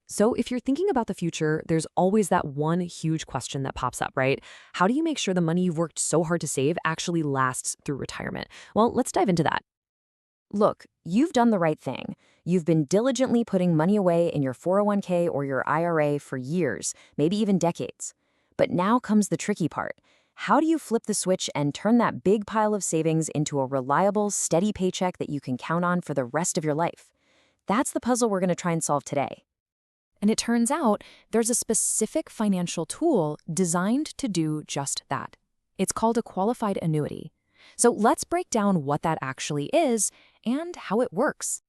So if you're thinking about the future, there's always that one huge question that pops up, right? How do you make sure the money you've worked so hard to save actually lasts through retirement? Well, let's dive into that. Look, you've done the right thing. You've been diligently putting money away in your 401k or your IRA for years, maybe even decades. But now comes the tricky part. How do you flip the switch and turn that big pile of savings into a reliable, steady paycheck that you can count on for the rest of your life? That's the puzzle we're going to try and solve today. And it turns out there's a specific financial tool designed to do just that. It's called a qualified annuity. So let's break down what that actually is and how it works.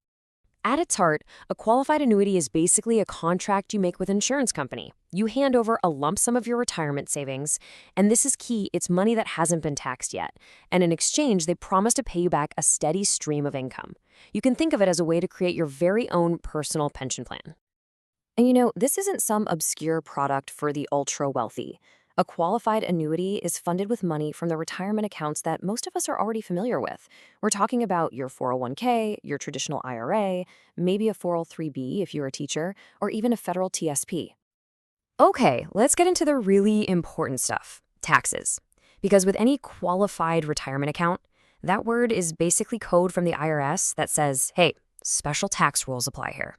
At its heart, a qualified annuity is basically a contract you make with an insurance company. You hand over a lump sum of your retirement savings, and this is key, it's money that hasn't been taxed yet. And in exchange, they promise to pay you back a steady stream of income. You can think of it as a way to create your very own personal pension plan. And this isn't some obscure product for the ultra-wealthy. A qualified annuity is funded with money from the retirement accounts that most of us are already familiar with. We're talking about your 401k, your traditional IRA, maybe a 403b if you're a teacher, or even a federal TSP. Okay, let's get into the really important stuff, taxes. Because with any qualified retirement account, that word is basically code from the IRS that says, hey, special tax rules apply here.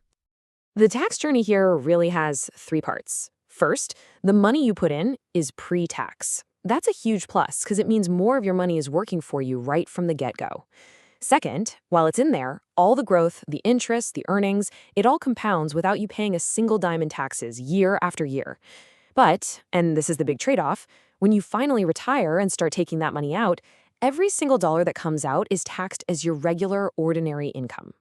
The tax journey here really has three parts. First, the money you put in is pre-tax. That's a huge plus because it means more of your money is working for you right from the get-go. Second, while it's in there, all the growth, the interest, the earnings, it all compounds without you paying a single dime in taxes year after year. But, and this is the big trade-off, when you finally retire and start taking that money out, every single dollar that comes out is taxed as your regular, ordinary income.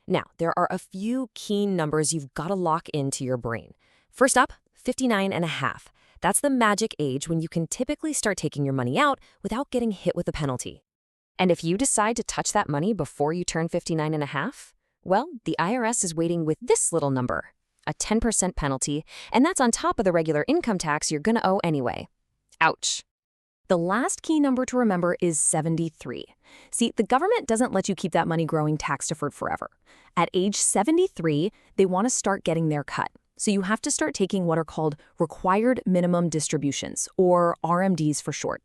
Now, there are a few key numbers you've got to lock into your brain. First up, 59 and a half. That's the magic age when you can typically start taking your money out without getting hit with a penalty. And if you decide to touch that money before you turn 59 and a half, well, the IRS is waiting with this little number, a 10% penalty, and that's on top of the regular income tax you're going to owe anyway. Ouch. The last key number to remember is 73. See, the government doesn't let you keep that money growing tax-deferred forever. At age 73, they want to start getting their cut. So you have to start taking what are called required minimum distributions, or RMDs for short.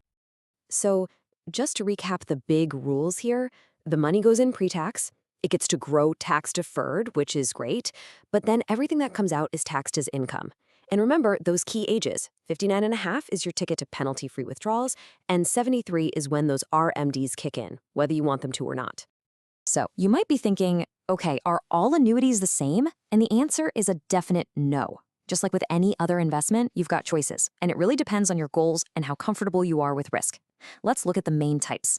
So just to recap the big rules here, the money goes in pre-tax, it gets to grow tax-deferred, which is great, but then everything that comes out is taxed as income. And remember those key ages. 59 and a half is your ticket to penalty-free withdrawals, and 73 is when those RMDs kick in, whether you want them to or not. So you might be thinking, okay, are all annuities the same? And the answer is a definite no. Just like with any other investment, you've got choices, and it really depends on your goals and how comfortable you are with risk. Let's look at the main types.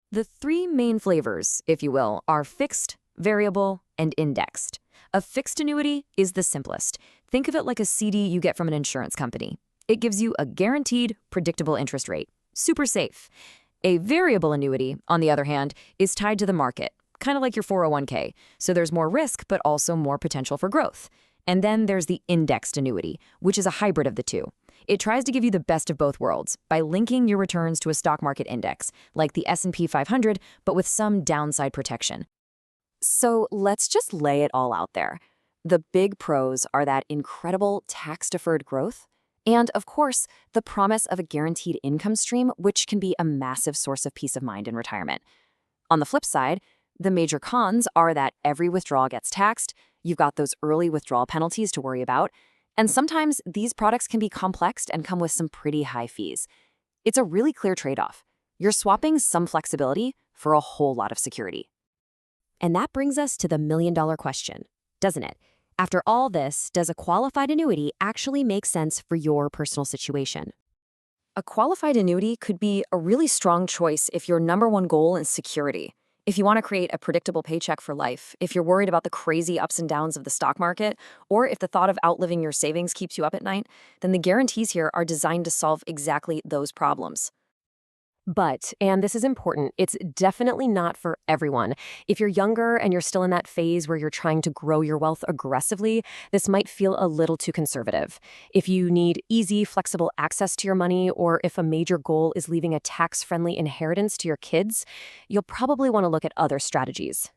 The three main flavors, if you will, are fixed, variable, and indexed. A fixed annuity is the simplest. Think of it like a CD you get from an insurance company. It gives you a guaranteed, predictable interest rate. Super safe. A variable annuity, on the other hand, is tied to the market, kind of like your 401k. So there's more risk, but also more potential for growth. And then there's the indexed annuity, which is a hybrid of the two. It tries to give you the best of both worlds by linking your returns to a stock market index, like the S&P 500, but with some downside protection. So let's just lay it all out there. The big pros are that incredible tax-deferred growth, and of course, the promise of a guaranteed income stream, which can be a massive source of peace of mind in retirement. On the flip side, the major cons are that every withdrawal gets taxed, you've got those early withdrawal penalties to worry about, and sometimes these products can be complex and come with some pretty high fees. It's a really clear trade-off. You're swapping some flexibility for a whole lot of security. And that brings us to the million-dollar question, doesn't it? After all this, does a qualified annuity actually make sense for your personal situation? A qualified annuity could be a really strong choice if your number one goal is security. If you want to create a predictable paycheck for life, if you're worried about the crazy ups and downs of the stock market, or if the thought of outliving your savings keeps you up at night, then the guarantees here are designed to solve exactly those problems. But, and this is important, it's definitely not for everyone. If you're younger and you're still in that phase where you're trying to grow your wealth aggressively, this might feel a little too conservative. If you need easy, flexible access to your money, or if a major goal is leaving a tax-friendly inheritance to your kids, you'll probably want to look at other strategies.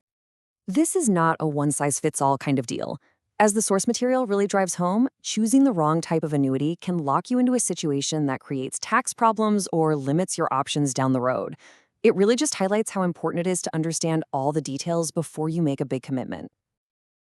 This is not a one-size-fits-all kind of deal. As the source material really drives home, choosing the wrong type of annuity can lock you into a situation that creates tax problems or limits your options down the road. It really just highlights how important it is to understand all the details before you make a big commitment.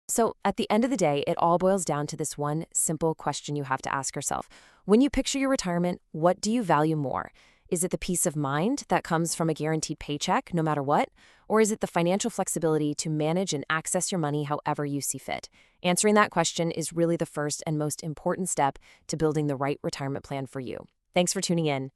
So, at the end of the day, it all boils down to this one simple question you have to ask yourself. When you picture your retirement, what do you value more? Is it the peace of mind that comes from a guaranteed paycheck no matter what? Or is it the financial flexibility to manage and access your money however you see fit? Answering that question is really the first and most important step to building the right retirement plan for you. Thanks for tuning in.